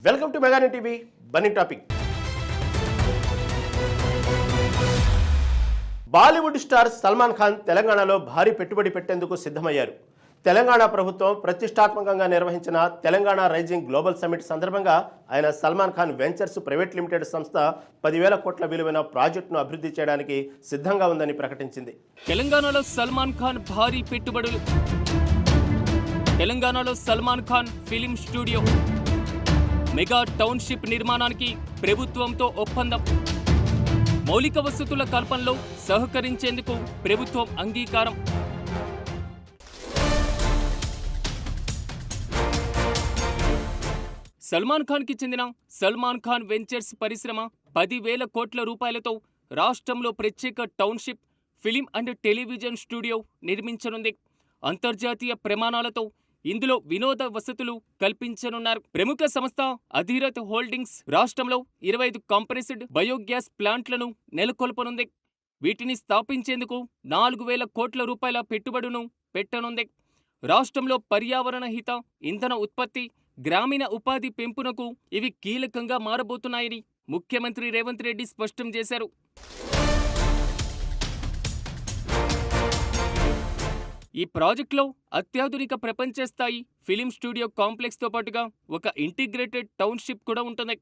Welcome to మెగాని TV బన్నీ topic. Bollywood star Salman Khan తెలంగాణలో భారీ పెట్టుబడి పెట్టేందుకు సిద్ధమయ్యారు. తెలంగాణ ప్రభుత్వం ప్రతిష్టాత్మకంగా నిర్వహించిన తెలంగాణ రైజింగ్ గ్లోబల్ సమిట్ సందర్భంగా ఆయన Salman Khan ventures private limited సంస్థ 10,000 కోట్ల విలువైన ప్రాజెక్టును అభివృద్ధి చేయడానికి సిద్ధంగా ఉందని ప్రకటించింది. తెలంగాణలో సల్మాన్ ఖాన్ భారీ పెట్టుబడులు. తెలంగాణలో Salman Khan film studio, mega township నిర్మాణానికి ప్రభుత్వంతో ఒప్పందం, మౌలిక వసతుల కల్పనలో సహకరించేందుకు ప్రభుత్వం అంగీకారం. సల్మాన్ ఖాన్కి చెందిన సల్మాన్ ఖాన్ వెంచర్స్ పరిశ్రమ 10,000 కోట్ల రూపాయలతో రాష్ట్రంలో ప్రత్యేక township, film and television studio నిర్మించనుంది. అంతర్జాతీయ ప్రమాణాలతో ఇందులో వినోద వసతులు కల్పించనున్నారు. ప్రముఖ సంస్థ అధీరత్ హోల్డింగ్స్ రాష్ట్రంలో 25 కంప్రెస్డ్ బయోగ్యాస్ ప్లాంట్లను నెలకొల్పనుంది. వీటిని స్థాపించేందుకు 4,000 కోట్ల రూపాయల పెట్టుబడును పెట్టనుంది. రాష్ట్రంలో పర్యావరణ హిత ఇంధన ఉత్పత్తి, గ్రామీణ ఉపాధి పెంపునకు ఇవి కీలకంగా మారబోతున్నాయని ముఖ్యమంత్రి రేవంత్ రెడ్డి స్పష్టం చేశారు. ఈ ప్రాజెక్టులో అత్యాధునిక ప్రపంచ స్థాయి ఫిలిం స్టూడియో కాంప్లెక్స్తో పాటుగా ఒక ఇంటిగ్రేటెడ్ టౌన్షిప్ కూడా ఉంటుంది.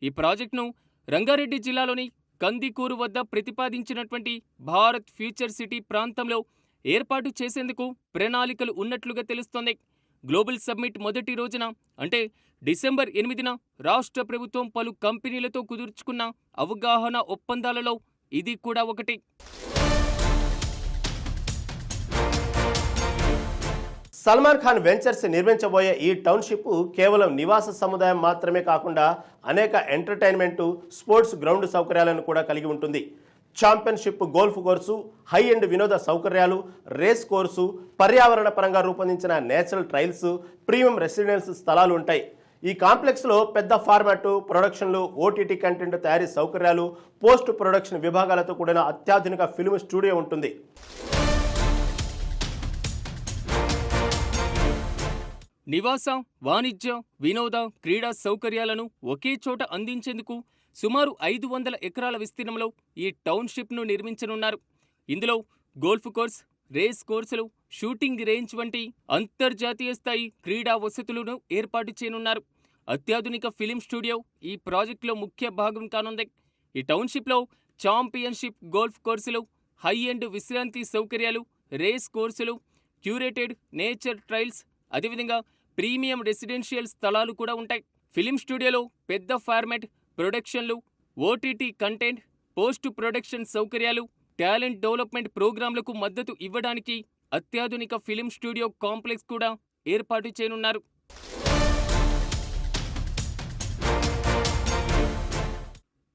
ఈ ప్రాజెక్టును రంగారెడ్డి జిల్లాలోని కందికూరు వద్ద ప్రతిపాదించినటువంటి భారత్ ఫ్యూచర్ సిటీ ప్రాంతంలో ఏర్పాటు చేసేందుకు ప్రణాళికలు ఉన్నట్లుగా తెలుస్తోంది. గ్లోబల్ సమ్మిట్ మొదటి రోజున అంటే డిసెంబర్ 8న రాష్ట్ర ప్రభుత్వం పలు కంపెనీలతో కుదుర్చుకున్న అవగాహన ఒప్పందాలలో ఇది కూడా ఒకటి. సల్మాన్ ఖాన్ వెంచర్స్ నిర్మించబోయే ఈ టౌన్షిప్ కేవలం నివాస సముదాయం మాత్రమే కాకుండా అనేక ఎంటర్టైన్మెంట్, స్పోర్ట్స్ గ్రౌండ్ సౌకర్యాలను కూడా కలిగి ఉంటుంది. Championship golf course, high end వినోద సౌకర్యాలు, రేస్ కోర్సు, పర్యావరణ పరంగా రూపొందించిన నేచురల్ ట్రైల్స్, ప్రీమియం రెసిడెన్స్ స్థలాలు ఉంటాయి. ఈ కాంప్లెక్స్లో పెద్ద ఫార్మాటు ప్రొడక్షన్లు, ఓటీటీ కంటెంట్ తయారీ సౌకర్యాలు, పోస్ట్ ప్రొడక్షన్ విభాగాలతో కూడిన అత్యాధునిక ఫిల్మ్ స్టూడియో ఉంటుంది. నివాస, వాణిజ్య, వినోద, క్రీడా సౌకర్యాలను ఒకే చోట అందించేందుకు సుమారు 500 ఎకరాల విస్తీర్ణంలో ఈ టౌన్షిప్ను నిర్మించనున్నారు. ఇందులో గోల్ఫ్ కోర్స్, రేస్ కోర్సులు, షూటింగ్ రేంజ్ వంటి అంతర్జాతీయ స్థాయి క్రీడా వసతులను ఏర్పాటు చేయనున్నారు. అత్యాధునిక ఫిలిం స్టూడియో ఈ ప్రాజెక్టులో ముఖ్య భాగం కానుంది. ఈ టౌన్షిప్లో ఛాంపియన్షిప్ గోల్ఫ్ కోర్సులు, హై ఎండ్ విశ్రాంతి సౌకర్యాలు, రేస్ కోర్సులు, క్యూరేటెడ్ నేచర్ ట్రైల్స్, అదేవిధంగా ప్రీమియం రెసిడెన్షియల్ స్థలాలు కూడా ఉంటాయి. ఫిలిం స్టూడియోలో పెద్ద ఫార్మాట్ ప్రొడక్షన్లు, ఓటీటీ కంటెంట్, పోస్ట్ ప్రొడక్షన్ సౌకర్యాలు, టాలెంట్ డెవలప్మెంట్ ప్రోగ్రాంలకు మద్దతు ఇవ్వడానికి అత్యాధునిక ఫిలిం స్టూడియో కాంప్లెక్స్ కూడా ఏర్పాటు చేయనున్నారు.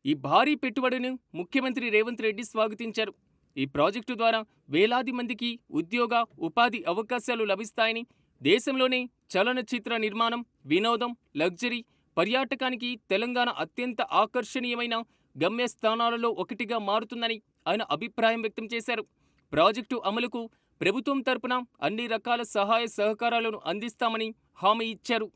ఈ భారీ పెట్టుబడిని ముఖ్యమంత్రి రేవంత్ రెడ్డి స్వాగతించారు. ఈ ప్రాజెక్టు ద్వారా వేలాది మందికి ఉద్యోగ, ఉపాధి అవకాశాలు లభిస్తాయని, దేశంలోనే చలనచిత్ర నిర్మాణం, వినోదం, లగ్జరీ, పర్యాటకానికి తెలంగాణ అత్యంత ఆకర్షణీయమైన గమ్యస్థానాలలో ఒకటిగా మారుతుందని ఆయన అభిప్రాయం వ్యక్తం చేశారు. ప్రాజెక్టు అమలుకు ప్రభుత్వం తరపున అన్ని రకాల సహాయ సహకారాలను అందిస్తామని హామీ ఇచ్చారు.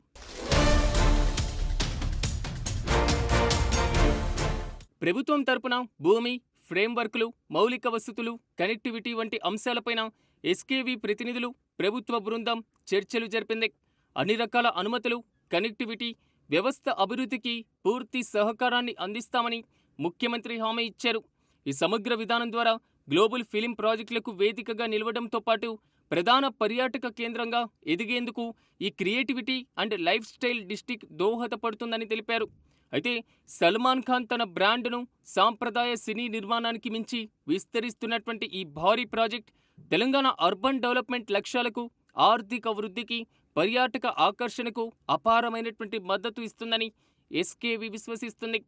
ప్రభుత్వం తరపున భూమి, ఫ్రేమ్వర్క్లు, మౌలిక వసతులు, కనెక్టివిటీ వంటి అంశాలపైన ఎస్కేవి ప్రతినిధులు, ప్రభుత్వ బృందం చర్చలు జరిపింది. అన్ని రకాల అనుమతులు, కనెక్టివిటీ, వ్యవస్థ అభివృద్ధికి పూర్తి సహకారాన్ని అందిస్తామని ముఖ్యమంత్రి హామీ ఇచ్చారు. ఈ సమగ్ర విధానం ద్వారా గ్లోబల్ ఫిలిం ప్రాజెక్టులకు వేదికగా నిలవడంతో పాటు ప్రధాన పర్యాటక కేంద్రంగా ఎదిగేందుకు ఈ creativity and life style district దోహదపడుతుందని తెలిపారు. అయితే సల్మాన్ ఖాన్ తన బ్రాండ్ను సాంప్రదాయ సినీ నిర్మాణానికి మించి విస్తరిస్తున్నటువంటి ఈ భారీ ప్రాజెక్ట్ తెలంగాణ అర్బన్ డెవలప్మెంట్ లక్ష్యాలకు, ఆర్థిక వృద్ధికి, పర్యాటక ఆకర్షణకు అపారమైనటువంటి మద్దతు ఇస్తుందని ఎస్కేవి విశ్వసిస్తుంది.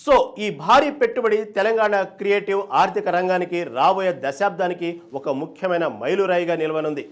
సో ఈ భారీ పెట్టుబడి తెలంగాణ క్రియేటివ్ ఆర్థిక రంగానికి రాబోయే దశాబ్దానికి ఒక ముఖ్యమైన మైలురాయిగా నిలవనుంది.